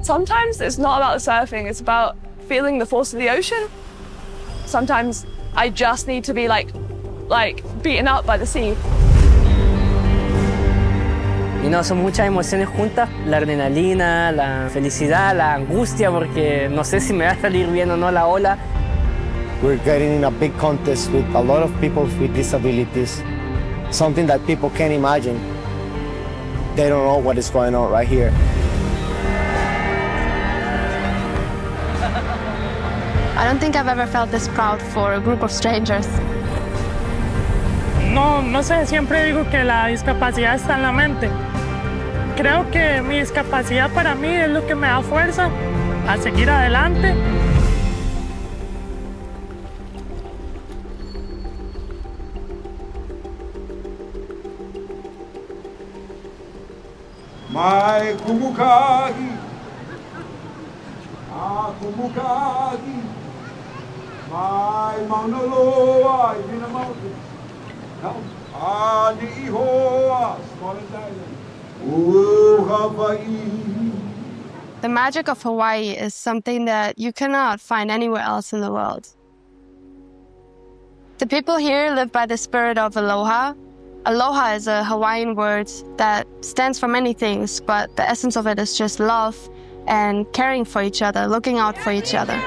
Sometimes it's not about surfing, it's about feeling the force of the ocean. Sometimes I just need to be like beaten up by the sea. Y no, son muchas emociones juntas, la adrenalina, la felicidad, la angustia, porque no sé si me va a salir bien o no la ola. We're getting in a big contest with a lot of people with disabilities, something that people can't imagine. They don't know what is going on right here. I don't think I've ever felt this proud for a group of strangers. No sé, siempre digo que la discapacidad está en la mente. Creo que mi discapacidad para mí es lo que me da fuerza a seguir adelante. Mai kumukagi, kumukagi, mai mauna loa in the mountains. Ni ihoa, smallest island. Hawaii. The magic of Hawaii is something that you cannot find anywhere else in the world. The people here live by the spirit of aloha. Aloha is a Hawaiian word that stands for many things, but the essence of it is just love and caring for each other, looking out for each other.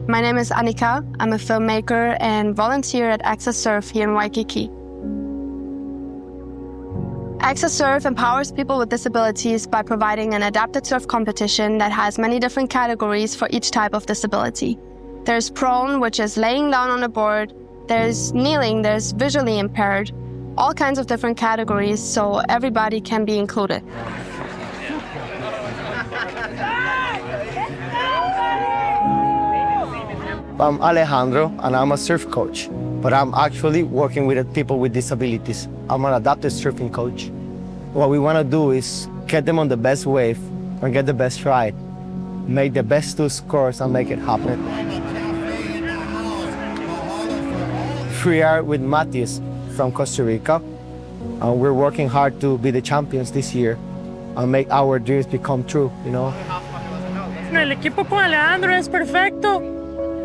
My name is Annika. I'm a filmmaker and volunteer at AccesSurf here in Waikiki. AccesSurf empowers people with disabilities by providing an adapted surf competition that has many different categories for each type of disability. There's prone, which is laying down on a board. There's kneeling, there's visually impaired. All kinds of different categories, so everybody can be included. I'm Alejandro, and I'm a surf coach, but I'm actually working with people with disabilities. I'm an adapted surfing coach. What we want to do is get them on the best wave and get the best ride, make the best two scores and make it happen. We are with Matthias from Costa Rica, and we're working hard to be the champions this year and make our dreams become true, you know? El equipo con Alejandro es perfecto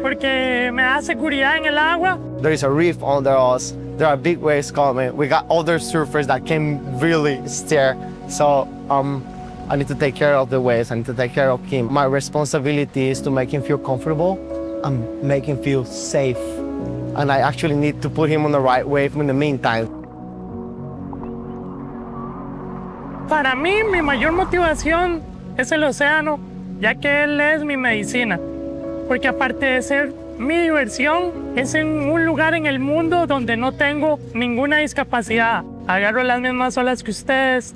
porque me da seguridad en el agua. There is a reef under us. There are big waves coming. We got other surfers that can really steer. So I need to take care of the waves. I need to take care of him. My responsibility is to make him feel comfortable and make him feel safe. And I actually need to put him on the right wave in the meantime. Para mí, mi mayor motivación es el océano, ya que él es mi medicina. Porque aparte de ser mi diversión, es en un lugar en el mundo donde no tengo ninguna discapacidad. Agarro las mismas olas que ustedes,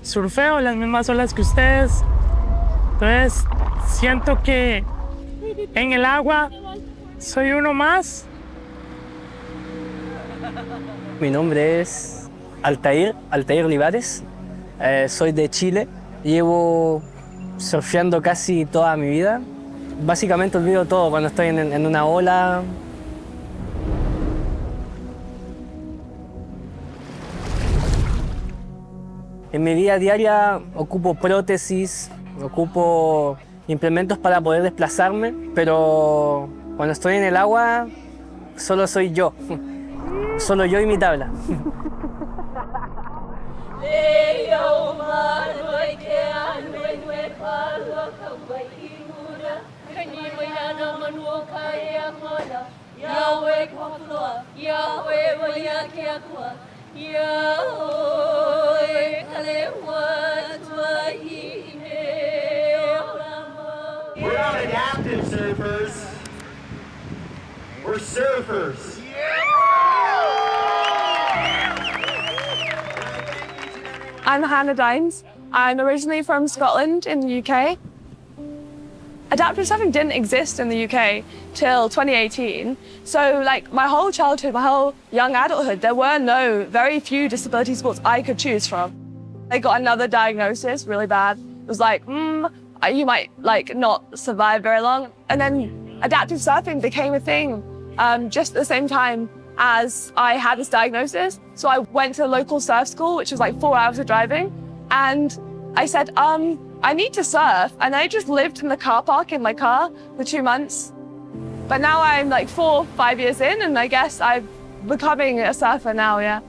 surfeo las mismas olas que ustedes. Entonces, siento que en el agua soy uno más. Mi nombre es Altair Olivares. Soy de Chile. Llevo surfeando casi toda mi vida. Básicamente olvido todo cuando estoy en una ola. En mi vida diaria ocupo prótesis, ocupo implementos para poder desplazarme, pero cuando estoy en el agua solo soy yo. Solo yo y mi tabla. We're not adaptive surfers. We're surfers. I'm Hannah Dines. I'm originally from Scotland in the UK. Adaptive surfing didn't exist in the UK till 2018. So like my whole childhood, my whole young adulthood, there were very few disability sports I could choose from. I got another diagnosis, really bad. It was like, you might not survive very long. And then adaptive surfing became a thing just at the same time as I had this diagnosis. So I went to a local surf school, which was like 4 hours of driving. And I said, I need to surf, and I just lived in the car park in my car for 2 months. But now I'm like 4 or 5 years in, and I guess I'm becoming a surfer now, yeah.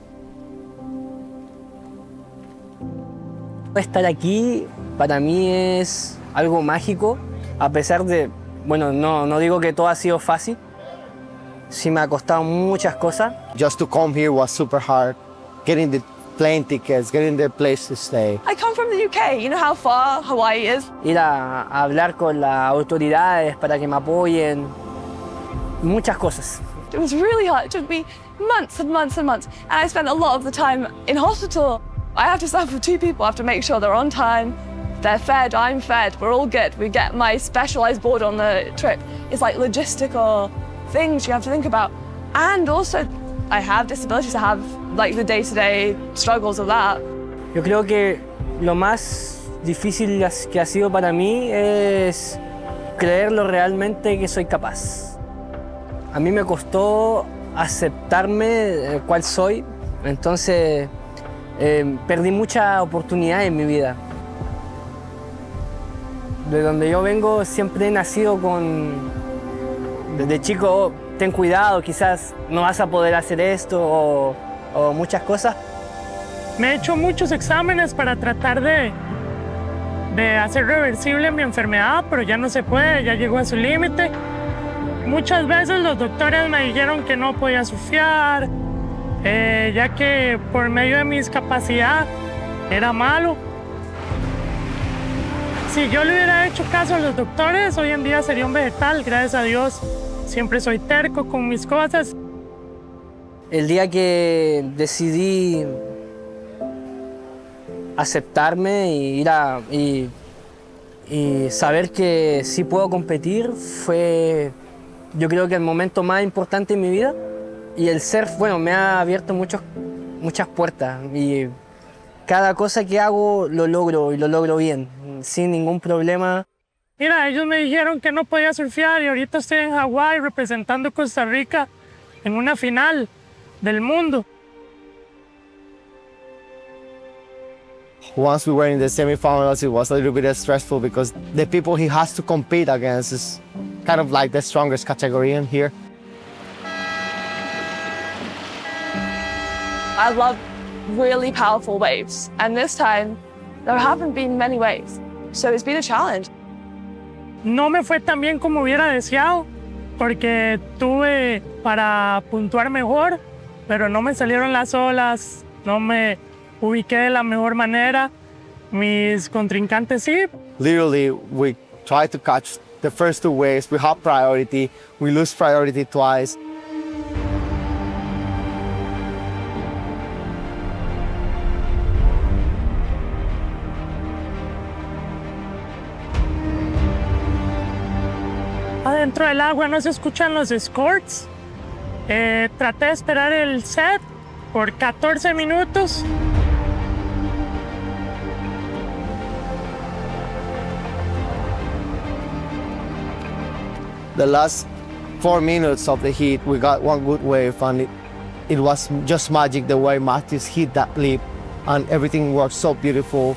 Estar aquí para mí es algo mágico, a pesar de, bueno, no digo que todo ha sido fácil, sí me ha costado muchas cosas. Just to come here was super hard. Getting the plane tickets, getting the place to stay. I come from the UK. You know how far Hawaii is? Ir a hablar con las autoridades para que me apoyen, muchas cosas. It was really hard. It took me months and months and months. And I spent a lot of the time in hospital. I have to surf with 2 people. I have to make sure they're on time, they're fed, I'm fed, we're all good. We get my specialized board on the trip. It's like logistical things you have to think about. And also, I have disabilities. I have like the day-to-day struggles of that. Yo creo que lo más difícil que ha sido para mí es creerlo realmente que soy capaz. A mí me costó aceptarme cuál soy, entonces perdí muchas oportunidades en mi vida. De donde yo vengo siempre he nacido desde chico, oh, ten cuidado, quizás no vas a poder hacer esto o muchas cosas. Me he hecho muchos exámenes para tratar de hacer reversible mi enfermedad, pero ya no se puede, ya llegó a su límite. Muchas veces los doctores me dijeron que no podía surfear, ya que por medio de mi discapacidad era malo. Si yo le hubiera hecho caso a los doctores, hoy en día sería un vegetal, gracias a Dios. Siempre soy terco con mis cosas. El día que decidí aceptarme y saber que sí puedo competir fue, yo creo que el momento más importante en mi vida. Y el surf, bueno, me ha abierto muchas puertas y cada cosa que hago lo logro y lo logro bien, sin ningún problema. Mira, ellos me dijeron que no podía surfear y ahorita estoy en Hawái representando Costa Rica en una final del mundo. Once we were in the semifinals, it was a little bit stressful because the people he has to compete against is kind of like the strongest category in here. I love really powerful waves, and this time there haven't been many waves, so it's been a challenge. No me fue tan bien como hubiera deseado, porque tuve para puntuar mejor, pero no me salieron las olas, no me ubiqué de la mejor manera. Mis contrincantes sí. Literally, we try to catch the first 2 waves. We have priority. We lose priority twice. Adentro del agua no se escuchan los scores. Traté de esperar el set por 14 minutos. The last 4 minutes of the heat, we got one good wave, and it was just magic the way Matthews hit that leap, and everything worked so beautiful.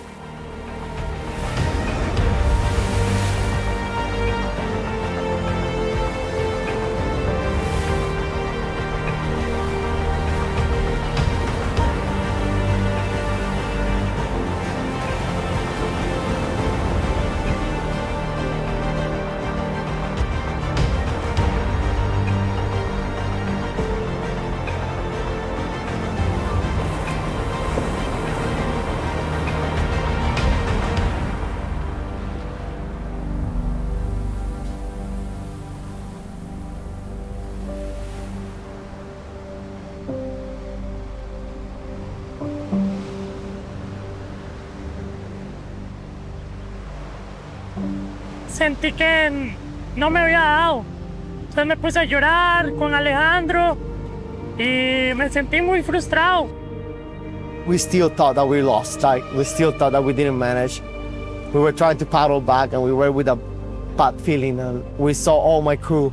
Sentí que no me había dado. Entonces me puse a llorar con Alejandro y me sentí muy frustrado. We still thought that we lost, like we still thought that we didn't manage. We were trying to paddle back and we were with a bad feeling, and we saw all my crew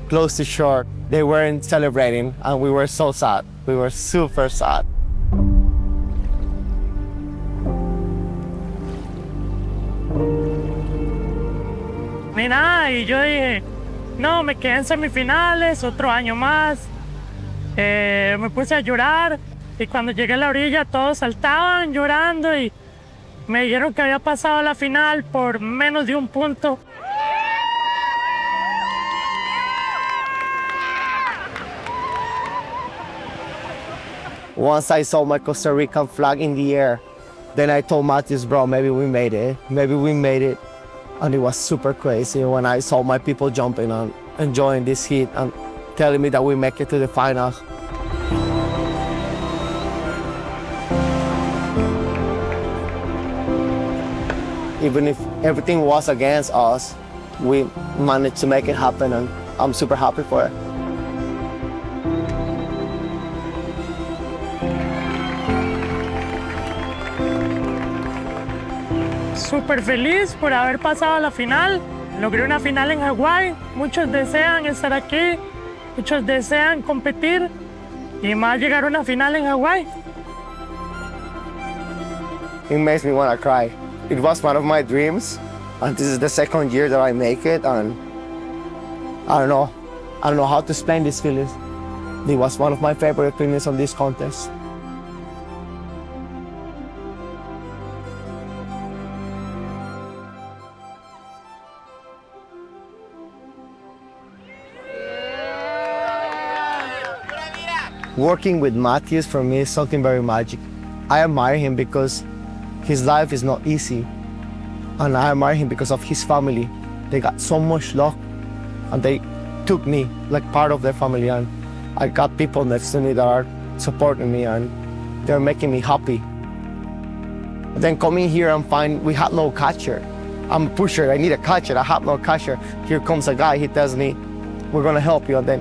close to shore. They weren't celebrating and we were so sad. We were super sad. ni nada. Y yo dije, no, me quedé en semifinales, otro año más. Me puse a llorar y cuando llegué a la orilla todos saltaban llorando y me dijeron que había pasado a la final por menos de un punto. Once I saw my Costa Rican flag in the air, then I told Matthews, bro, maybe we made it. Maybe we made it. And it was super crazy when I saw my people jumping and enjoying this heat and telling me that we make it to the final. Even if everything was against us, we managed to make it happen, and I'm super happy for it. Súper feliz por haber pasado a la final. Logré una final en Hawái. Muchos desean estar aquí, muchos desean competir y más llegar a una final en Hawái. It makes me want to cry. It was one of my dreams, and this is the second year that I make it, and I don't know how to explain these feelings. It was one of my favorite feelings on this contest. Working with Matthews for me is something very magic. I admire him because his life is not easy. And I admire him because of his family. They got so much luck and they took me like part of their family, and I got people next to me that are supporting me and they're making me happy. But then coming here and find we had no catcher. I'm a pusher, I need a catcher, I have no catcher. Here comes a guy, he tells me, we're gonna help you, and then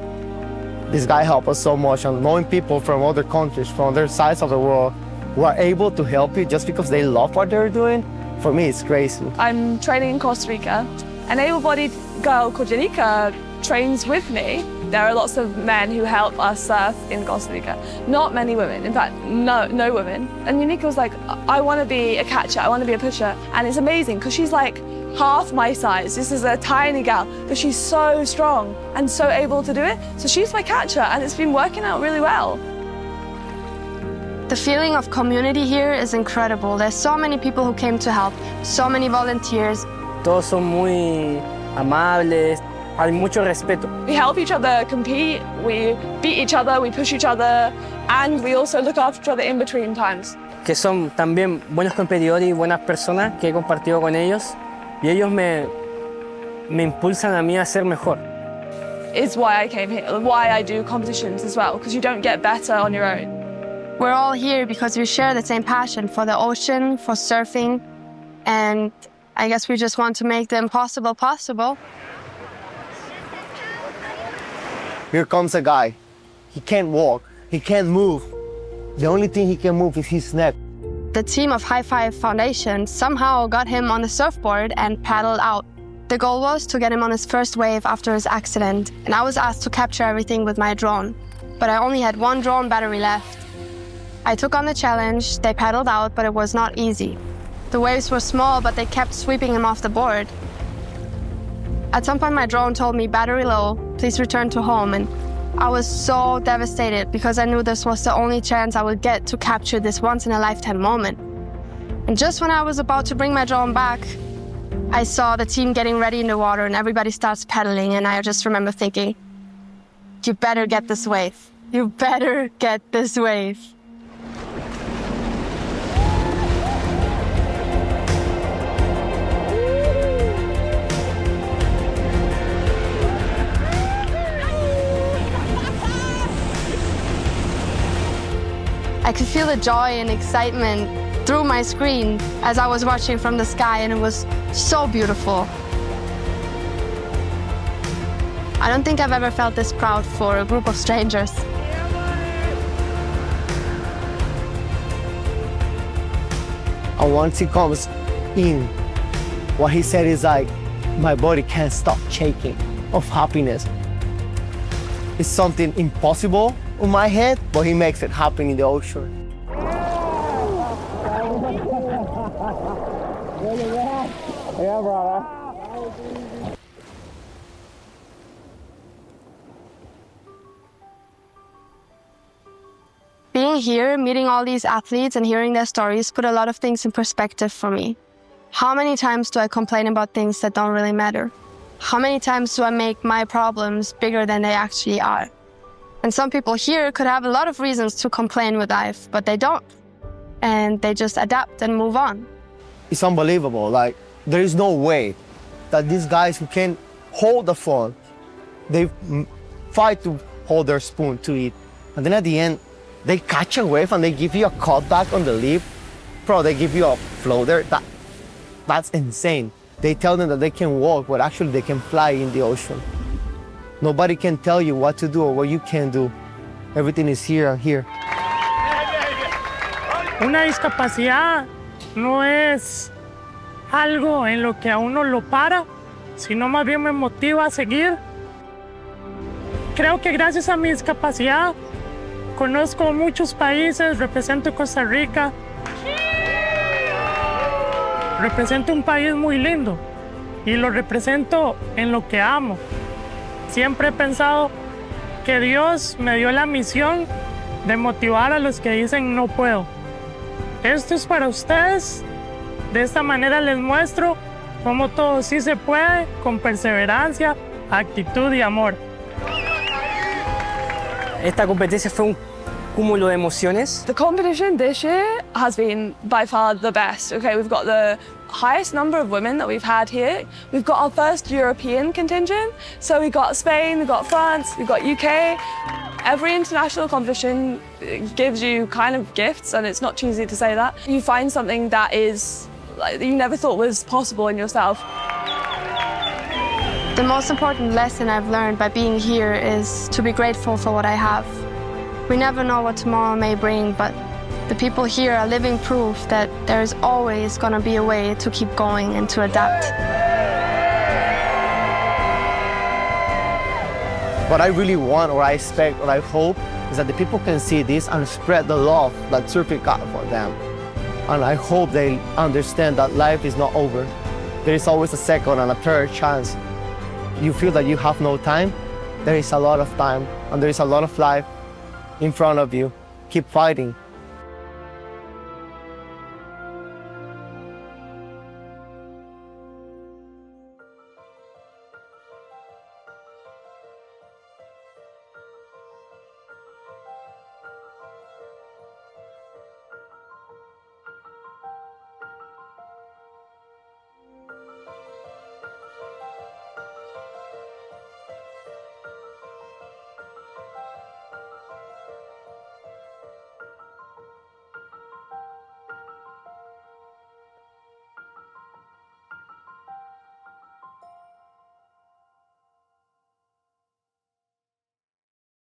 this guy helped us so much, and knowing people from other countries, from other sides of the world, who are able to help you just because they love what they're doing, for me, it's crazy. I'm training in Costa Rica. An able-bodied girl called Annika trains with me. There are lots of men who help us surf in Costa Rica. Not many women, in fact, no women. And Annika was like, I want to be a catcher, I want to be a pusher. And it's amazing because she's like half my size. This is a tiny gal, but she's so strong and so able to do it. So she's my catcher, and it's been working out really well. The feeling of community here is incredible. There's so many people who came to help, so many volunteers. Todos son muy amables, hay mucho respeto. We help each other compete, we beat each other, we push each other, and we also look after each other in between times. Que son también buenos competidores y buenas personas que he compartido con ellos, y ellos me impulsan a mí a ser mejor. It's why I came here, why I do competitions as well, because you don't get better on your own. We're all here because we share the same passion for the ocean, for surfing, and I guess we just want to make the impossible possible. Here comes a guy. He can't walk, he can't move. The only thing he can move is his neck. The team of High Five Foundation somehow got him on the surfboard and paddled out. The goal was to get him on his first wave after his accident, and I was asked to capture everything with my drone. But I only had one drone battery left. I took on the challenge, they paddled out, but it was not easy. The waves were small, but they kept sweeping him off the board. At some point, my drone told me, battery low, please return to home. And I was so devastated because I knew this was the only chance I would get to capture this once-in-a-lifetime moment. And just when I was about to bring my drone back, I saw the team getting ready in the water and everybody starts paddling. And I just remember thinking, you better get this wave. You better get this wave. I could feel the joy and excitement through my screen as I was watching from the sky, and it was so beautiful. I don't think I've ever felt this proud for a group of strangers. And once he comes in, what he said is like, my body can't stop shaking of happiness. It's something impossible in my head, but he makes it happen in the ocean. Being here, meeting all these athletes and hearing their stories put a lot of things in perspective for me. How many times do I complain about things that don't really matter? How many times do I make my problems bigger than they actually are? And some people here could have a lot of reasons to complain with life, but they don't. And they just adapt and move on. It's unbelievable. Like, there is no way that these guys who can hold the phone, they fight to hold their spoon to eat. And then at the end, they catch a wave and they give you a cutback on the lip. Bro, they give you a floater. That's insane. They tell them that they can walk, but actually they can fly in the ocean. Nobody can tell you what to do or what you can do. Everything is here and here. Una discapacidad no es algo en lo que a uno lo para, sino más bien me motiva a seguir. Creo que gracias a mi discapacidad conozco muchos países, represento Costa Rica. Represento un país muy lindo y lo represento en lo que amo. Siempre he pensado que Dios me dio la misión de motivar a los que dicen no puedo. Esto es para ustedes. De esta manera les muestro cómo todo sí se puede con perseverancia, actitud y amor. Esta competencia fue un cúmulo de emociones. The competition this year has been by far the best. Okay, we've got the highest number of women that we've had here. We've got our first European contingent. So we've got Spain, we've got France, we've got UK. Every international competition gives you kind of gifts, and it's not cheesy to say that. You find something that is like you never thought was possible in yourself. The most important lesson I've learned by being here is to be grateful for what I have. We never know what tomorrow may bring, but the people here are living proof that there is always going to be a way to keep going and to adapt. What I really want, or I expect, or I hope, is that the people can see this and spread the love that surfing got for them. And I hope they understand that life is not over. There is always a second and a third chance. You feel that you have no time, there is a lot of time, and there is a lot of life in front of you. Keep fighting.